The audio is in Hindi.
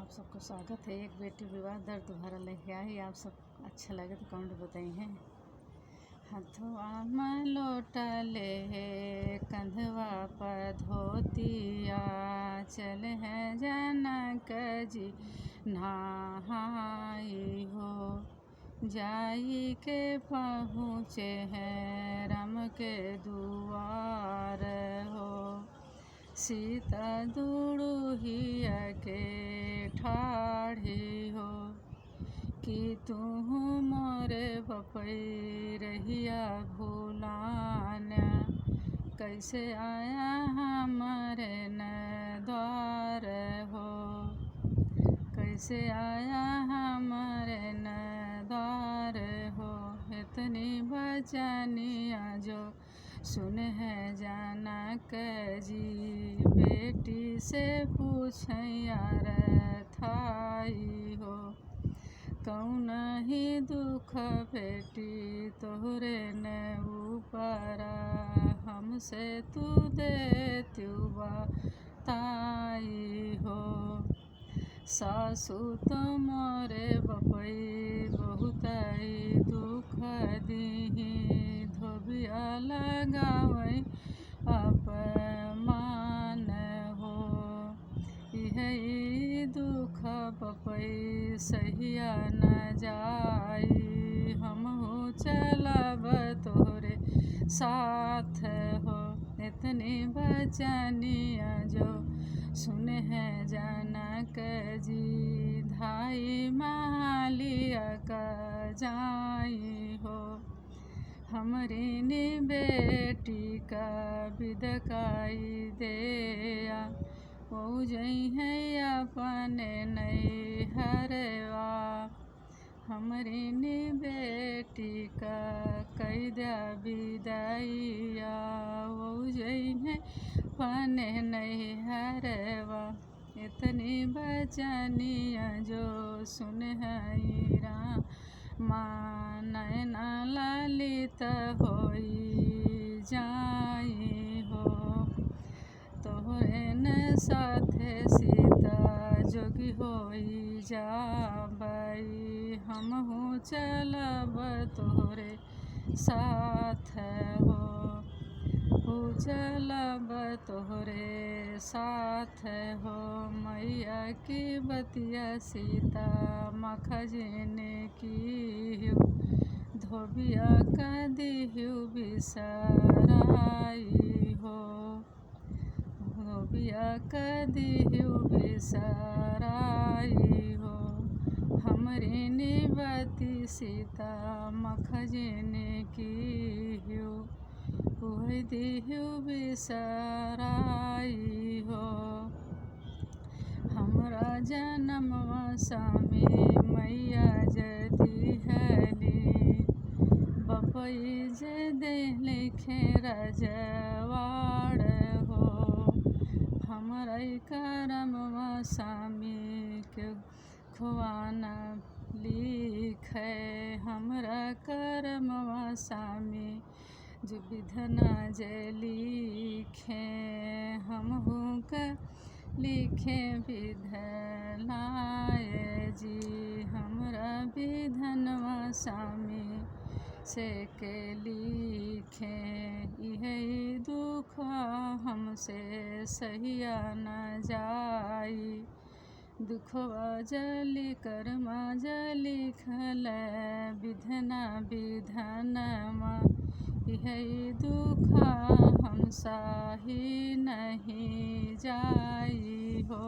आप सबको स्वागत है। एक बेटी विवाह दर्द भरा लेके आई। आप सब अच्छा लगे तो कमेंट बताइए। हथवा में लोटा ले कंधवा पर धोतिया, चले हैं जनक जी नहाई हो। जाई के पहुँचे हैं राम के दुआर हो। सीता दुड़ुहिया के ठाढ़ी हो, कि तू मोरे बपई रहिया भूलाना। कैसे आया हमारे न द्वार हो, कैसे आया हमारे न द्वार हो। इतनी बचनिया जो सुन है जनक जी, बेटी से पूछैया थाई हो। कौन ही दुख बेटी तोहरे न ऊपरा, हमसे तू देत्यु बताई हो। सासु तुम्हारे बपई बहुतई दुख दीही, धोबिया लगावई अपमान हो। यही दुख बपई सहिया न जाई, हमहु चलब तोरे साथ हो। इतनी बचनिया जो सुन है जनक जी, धाई मालिया का जाई हो। हमरी नी बेटी का बिदकाई देया, वो जई है अपने नई हरवा। हमरी नी बेटी का कैदा विदाइया, वो जई है अपने नई हरवा। इतनी बचनिया जो सुन है रामा, नैना ललित होई जाई हो। तोहरे न साथे सीता जोगी होई जाबई, हमहु चलब तोहरे साथ हो। चलब तोहरे साथ हो। मैया की बतिया सीता मखजन की हो, धोबिया का दिहु बिसराई हो। धोबिया का दिहु बिसराई हो। हमरी निबती सीता मखजन की हो, वही दिहु बिसराई हो। हमरा जनमवा स्वामी मैया जदी हली, बपई जे दे लिखे रजवाड़ हो। हमरा करमवा स्वामी के खुआना लिखे, हमरा करमवा स्वामी जो विधना जे लिखे। हमहु का लिखे विधनाय जी, हमरा विधनवा स्वामी से के लिखे। यही दुख हमसे सहिया न जाई, दुखवा जली कर्मा जली खल विधना विधनमा। यही दुख हम साही नहीं जाई हो।